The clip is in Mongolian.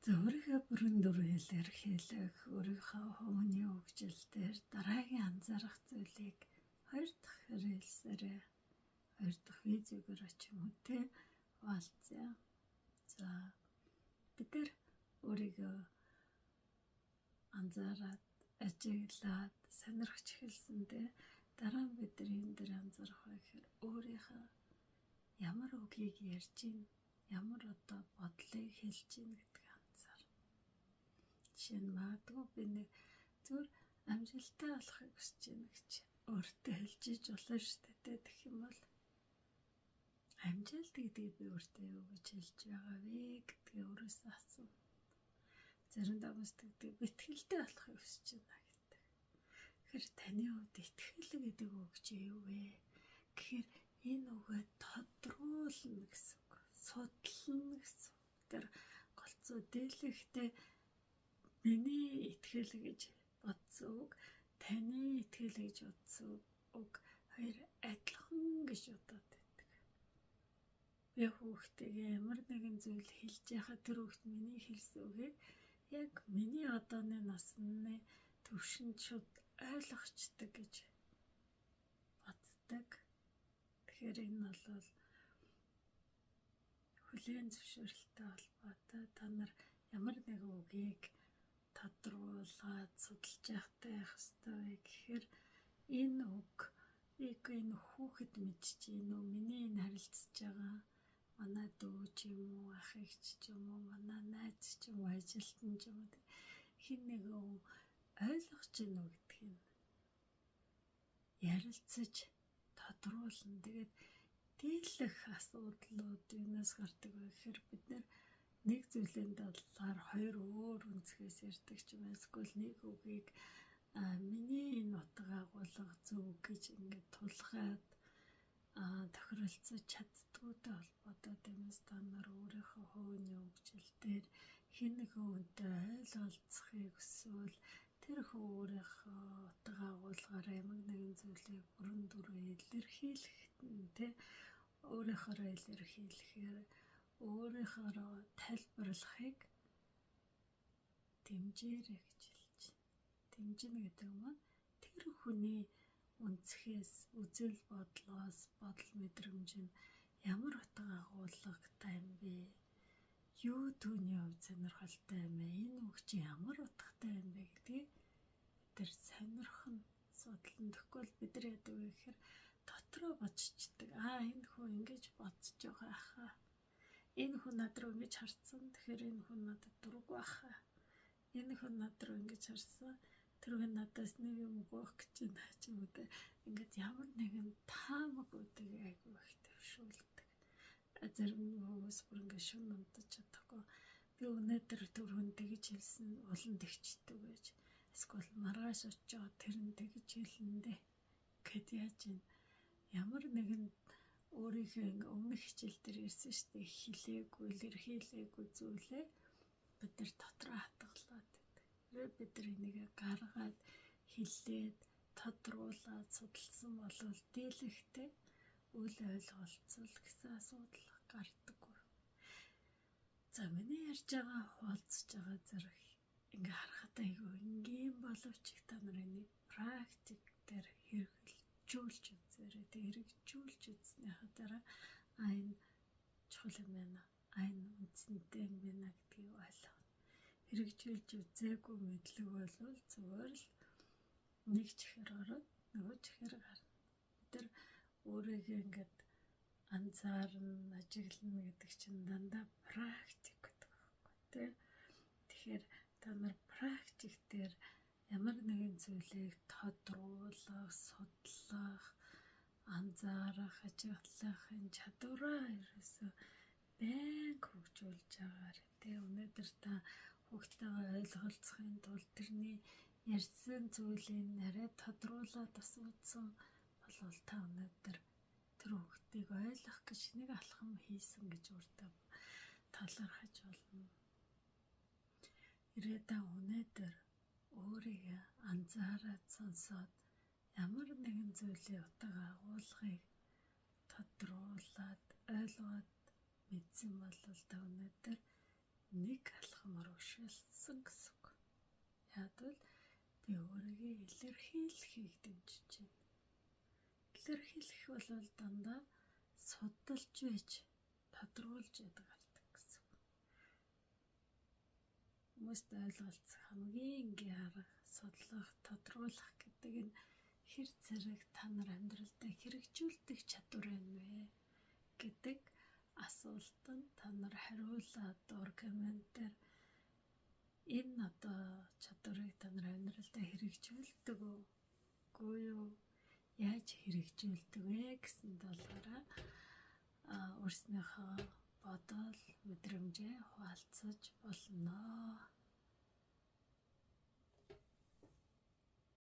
Өөрийнхөө бүрэн дүрээр илэрхийлэх, өөрийнхөө хувийн хөгжилтөөр дараагийн анзаарах зүйлийг хоёр дахь хэрэгсээрээ хоёр дахь видеогоор ч юм уу те хуваалцъя. За бид нар өөрийгөө анзаараад, ажиглаад, сонирхч эхэлсэндээ дараа нь бид нар энэ дээр анзаарах вэ гэхээр өөрийнхөө ямар үгийг ярьж гин, ямар одоо бодлыг хэлж гин гэдэг анзаар. Жишээ нь магадгүй би нэг зүгээр амжилттай болохыг хүсэж байна гэж өөртөө хэлж иж болно шүү дээ. Тэгэх юм бол амжилт гэдгийг би өөртөө юу гэж хэлж байгаа вэ гэдгээ өөрөөсөө асуу. Заримдаа хүмүүстэй бэтгэлтэй болохыг хүсэж байна гэдэг. Тэгэхээр таны хувьд итгэл гэдэг үг чи юу вэ? Гэхээр энэ үгээ тодруулна гэсэн үг. Судлана гэсэн үг. Тэр голцоо дээлэхдээ миний итгэл гэж бодсон үг, таны итгэл гэж бодсон үг хоёр адилхан гэж бодоод байдаг. Би хүүхдтэйгээ ямар нэгэн зүйл хэлж яхад тэр хүүхд миний хэлсэн үгийг яг миний одооны насны төвшөнд шууд ойлгочдөг гэж боддог. Тэгэхээр энэ бол хүлээн зөвшөөрөлттэй холбоотой. Та нар ямар нэгэн үгийг тодруулаад судалж явахтай байх ёстой вэ гэхээр энэ үг энэ хүүхэд мэдчихээн үү? Миний энэ харилцаж байгаа манай дүү ч юм уу, ах эгч ч юм уу, манай найз ч юм уу, ажилтан ч юм уу хин нэгэн ойлгож гин үү гэдгийг ярилцаж тодруулна. Тэгээд дийлэх асуудлууд юунаас гардаг вэ гэхээр бид нэг зүйлийн талаар хоёр өөр үнцгээс ярьдаг ч юм эсвэл нэг үгийг миний энэ утга агуулга зөв гэж ингээд тулгаад тохиролцож чаддгүйтэй холбоотой юмс та нар өөрийнхөө хувийн хөгжилтөөр хэн нэгэн хүнтэй ойлголцохыг эсвэл тэр хүн өөрийнхөө утга агуулгаар ямар нэгэн зүйлийг бүрэн дүрээр илэрхийлэхэд нь тэ өөрийнхөө илэрхийлэхээр өөрийнхөө тайлбарлахыг дэмжээрэй гэж хэлж байна. Дэмжинэ гэдэг нь тэр хүний үнцгээс, үзэл бодлоос, бодол мэдрэмж нь ямар утга агуулгатай юм бэ? Юу түүний хувьд сонирхолтой юм бэ? Энэ үг чи ямар утгатай юм бэ гэдгийг бид нар сонирхон судлан. Тэгвэл бид нар яадаг вэ гэхээр дотроо бодчихдаг. Энэ хүн ингэж бодож байгаа хаа. Энэ хүн над руу ингэж харцсан. Тэгэхээр энэ хүн надад дургүй хаа. Энэ хүн над руу ингэж харсан. Тэр хүн надаас нэг юм гоох гэж байна ч юм уу те. Ингээд ямар нэгэн таамагуудыг айгүй их төвшүүлдэг. Зарим хүмүүс бүр ингээд шүн унтаж чадахгүй. Би өнөөдөр түрүүн тэгж хэлсэн улан тэгчдэг байж. Эсвэл маргааш очиод тэр нь тэгж хэлэндэ гэд яаж юм. Ямар нэгэн өөрийнхөө өмнөх хичээл дээр ирсэн шүү дээ. Хилээгүй, илэрхийлээгүй зүйлээ бид нар дотроо хатгалаад байдаг. Бид нар энийг гаргаад хилээд тодруулаад судалсан болвол дийлэхтэй үл ойлголцол гэсэн асуудал гардаггүй. За миний ярьж байгаа хуваалцж байгаа зэрэг ингээ харахад айгүй энгийн боловч та нар энийг практик дээр хэрэгжүүлж үзээрэй. Тэг хэрэгжүүлж үзснийхаа дараа энэ чухал юм байна. Энэ үнцэнтэй юм байна гэдгийг ойлгоно. Хэрэгжүүлж үзээгүй мэдлэг бол зүгээр л нэг чихэр ороод нөгөө чихэр гарна. Бид нар өөрийгөө ингээд анзаарна, ажиглана гэдэг чинь дандаа практик гэдэг байхгүй тий. Тэгэхээр та нар практик дээр ямар нэгэн зүйлийг тодруулах, судлах, анзаарах, ажиглахын чадвараа ерөөсөө байнга хөгжүүлж байгаарай тий. Өнөөдөр та хүүхдтэйгээ ойлголцохын тулд тэрний ярьсан зүйлийг арай тодруулаад асуусан болвол та өнөөдөр тэр хүүхдийг ойлгох гэж нэг алхам хийсэн гэж өөртөө талархаж болно. Ирээдүйн өнөөдөр өөрийгөө анзаараад сонсоод ямар нэгэн зүйлийн утга агуулгыг тодруулаад ойлгоод мэдсэн бол та өнөөдөр нэг алхам руу туршилсан гэсэн үг. Яг л би өөрийгөө илэрхийлэхийг дэмжиж байна. Илэрхийлэх бол дандаа судалж байж, тодруулж яадаг гэсэн үг. Хүмүүст ойлголцох хамгийн энгийн арга судлах, тодруулах гэдэг нь хэр зэрэг та нар амьдралдаа хэрэгжүүлдэг чадвар байна вэ гэдэг асуултанд та нар хариулаад ор комментээр энэ одоо чадварыг та нар амьдралдаа хэрэгжүүлдэг үгүй юу? Яаж хэрэгжүүлдэг вэ гэсэн талаараа өөрснийхөө бодол, мэдрэмжээ хуваалцаж болно.